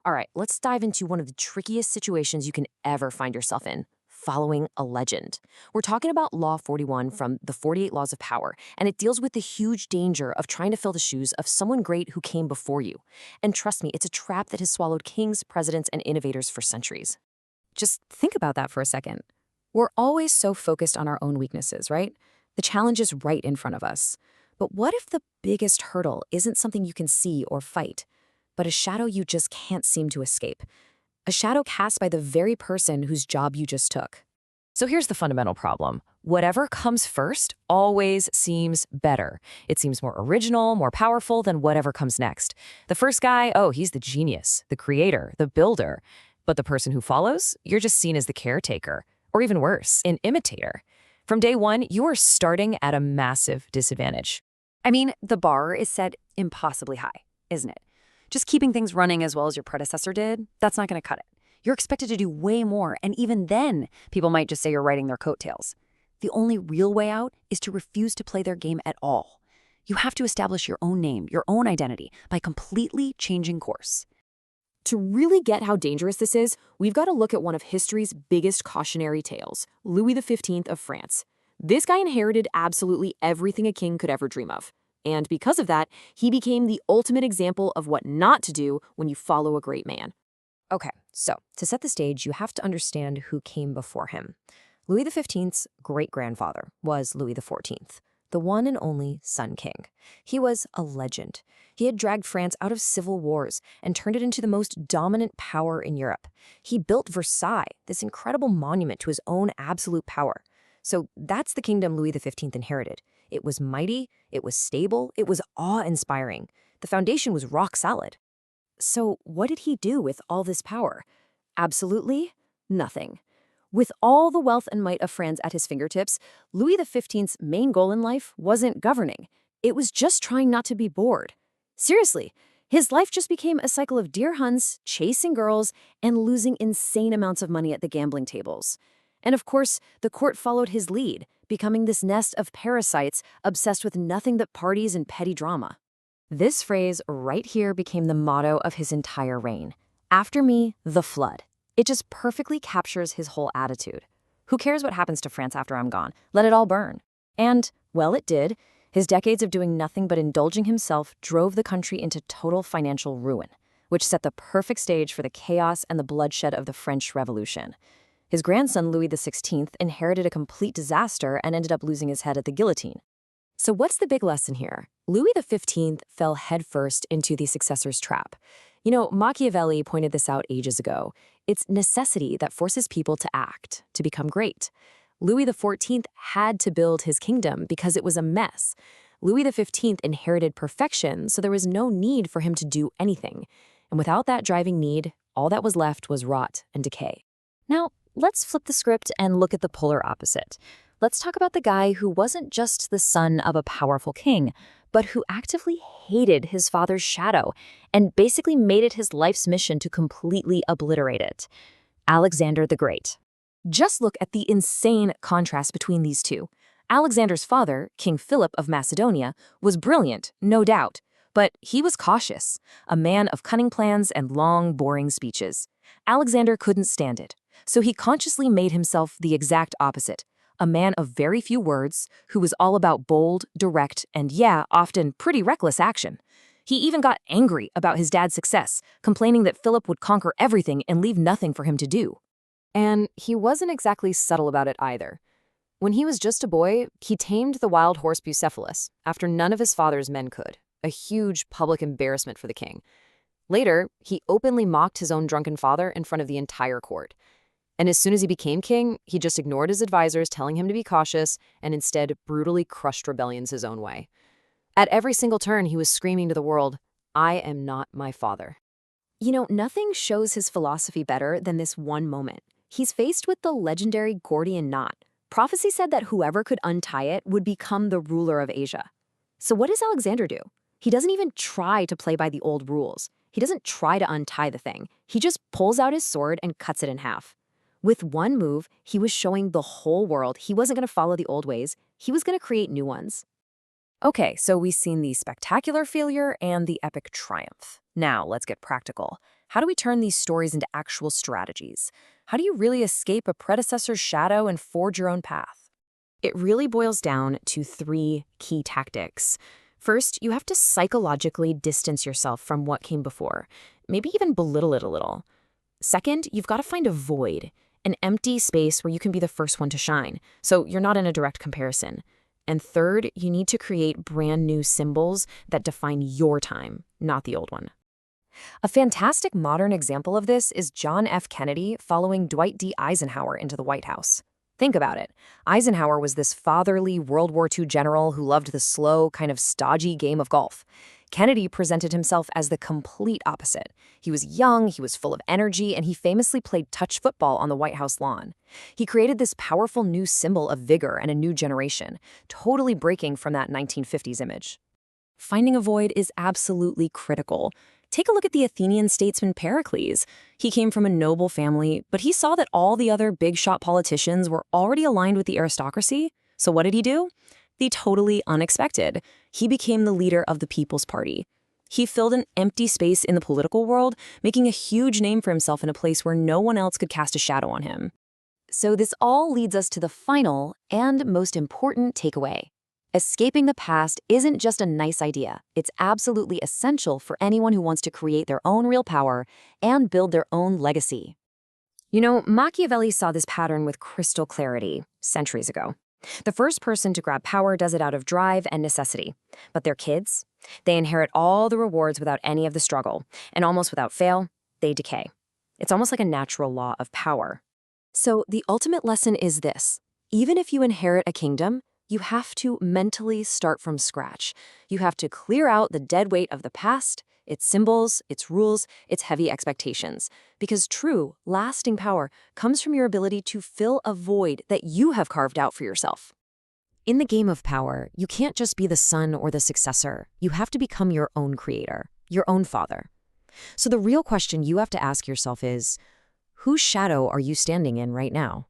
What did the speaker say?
All right, let's dive into one of the trickiest situations you can ever find yourself in, following a legend. We're talking about Law 41 from the 48 Laws of Power, and it deals with the huge danger of trying to fill the shoes of someone great who came before you. And trust me, it's a trap that has swallowed kings, presidents, and innovators for centuries. Just think about that for a second. We're always so focused on our own weaknesses, right? The challenge is right in front of us. But what if the biggest hurdle isn't something you can see or fight, but a shadow you just can't seem to escape? A shadow cast by the very person whose job you just took. So here's the fundamental problem. Whatever comes first always seems better. It seems more original, more powerful than whatever comes next. The first guy, oh, he's the genius, the creator, the builder. But the person who follows, you're just seen as the caretaker, or even worse, an imitator. From day one, you are starting at a massive disadvantage. I mean, the bar is set impossibly high, isn't it? Just keeping things running as well as your predecessor did, that's not going to cut it. You're expected to do way more, and even then, people might just say you're riding their coattails. The only real way out is to refuse to play their game at all. You have to establish your own name, your own identity, by completely changing course. To really get how dangerous this is, we've got to look at one of history's biggest cautionary tales, Louis XV of France. This guy inherited absolutely everything a king could ever dream of. And because of that, he became the ultimate example of what not to do when you follow a great man. Okay, so to set the stage, you have to understand who came before him. Louis XV's great-grandfather was Louis XIV, the one and only Sun King. He was a legend. He had dragged France out of civil wars and turned it into the most dominant power in Europe. He built Versailles, this incredible monument to his own absolute power. So that's the kingdom Louis XV inherited. It was mighty, it was stable, it was awe-inspiring. The foundation was rock solid. So what did he do with all this power? Absolutely nothing. With all the wealth and might of France at his fingertips, Louis XV's main goal in life wasn't governing. It was just trying not to be bored. Seriously, his life just became a cycle of deer hunts, chasing girls, and losing insane amounts of money at the gambling tables. And of course, the court followed his lead, becoming this nest of parasites obsessed with nothing but parties and petty drama. This phrase right here became the motto of his entire reign. After me, the flood. It just perfectly captures his whole attitude. Who cares what happens to France after I'm gone? Let it all burn. And, well, it did. His decades of doing nothing but indulging himself drove the country into total financial ruin, which set the perfect stage for the chaos and the bloodshed of the French Revolution. His grandson, Louis XVI, inherited a complete disaster and ended up losing his head at the guillotine. So what's the big lesson here? Louis XV fell headfirst into the successor's trap. You know, Machiavelli pointed this out ages ago. It's necessity that forces people to act, to become great. Louis XIV had to build his kingdom because it was a mess. Louis XV inherited perfection, so there was no need for him to do anything. And without that driving need, all that was left was rot and decay. Now, let's flip the script and look at the polar opposite. Let's talk about the guy who wasn't just the son of a powerful king, but who actively hated his father's shadow and basically made it his life's mission to completely obliterate it. Alexander the Great. Just look at the insane contrast between these two. Alexander's father, King Philip of Macedonia, was brilliant, no doubt, but he was cautious, a man of cunning plans and long, boring speeches. Alexander couldn't stand it, so he consciously made himself the exact opposite, a man of very few words who was all about bold, direct, and often pretty reckless action. He even got angry about his dad's success, complaining that Philip would conquer everything and leave nothing for him to do. And he wasn't exactly subtle about it either. When he was just a boy, he tamed the wild horse Bucephalus, after none of his father's men could, a huge public embarrassment for the king. Later, he openly mocked his own drunken father in front of the entire court. And as soon as he became king, he just ignored his advisors telling him to be cautious and instead brutally crushed rebellions his own way. At every single turn, he was screaming to the world, "I am not my father." You know, nothing shows his philosophy better than this one moment. He's faced with the legendary Gordian knot. Prophecy said that whoever could untie it would become the ruler of Asia. So what does Alexander do? He doesn't even try to play by the old rules. He doesn't try to untie the thing. He just pulls out his sword and cuts it in half. With one move, he was showing the whole world he wasn't going to follow the old ways. He was going to create new ones. Okay, so we've seen the spectacular failure and the epic triumph. Now, let's get practical. How do we turn these stories into actual strategies? How do you really escape a predecessor's shadow and forge your own path? It really boils down to 3 key tactics. First, you have to psychologically distance yourself from what came before, maybe even belittle it a little. Second, you've got to find a void, an empty space where you can be the first one to shine, so you're not in a direct comparison. And third, you need to create brand new symbols that define your time, not the old one. A fantastic modern example of this is John F. Kennedy following Dwight D. Eisenhower into the White House. Think about it. Eisenhower was this fatherly World War II general who loved the slow, kind of stodgy game of golf. Kennedy presented himself as the complete opposite. He was young, he was full of energy, and he famously played touch football on the White House lawn. He created this powerful new symbol of vigor and a new generation, totally breaking from that 1950s image. Finding a void is absolutely critical. Take a look at the Athenian statesman Pericles. He came from a noble family, but he saw that all the other big-shot politicians were already aligned with the aristocracy. So what did he do? The totally unexpected. He became the leader of the People's Party. He filled an empty space in the political world, making a huge name for himself in a place where no one else could cast a shadow on him. So this all leads us to the final and most important takeaway. Escaping the past isn't just a nice idea. It's absolutely essential for anyone who wants to create their own real power and build their own legacy. You know, Machiavelli saw this pattern with crystal clarity centuries ago. The first person to grab power does it out of drive and necessity. But their kids, they inherit all the rewards without any of the struggle, and almost without fail, they decay. It's almost like a natural law of power. So the ultimate lesson is this. Even if you inherit a kingdom, you have to mentally start from scratch. You have to clear out the dead weight of the past, its symbols, its rules, its heavy expectations. Because true, lasting power comes from your ability to fill a void that you have carved out for yourself. In the game of power, you can't just be the son or the successor. You have to become your own creator, your own father. So the real question you have to ask yourself is, whose shadow are you standing in right now?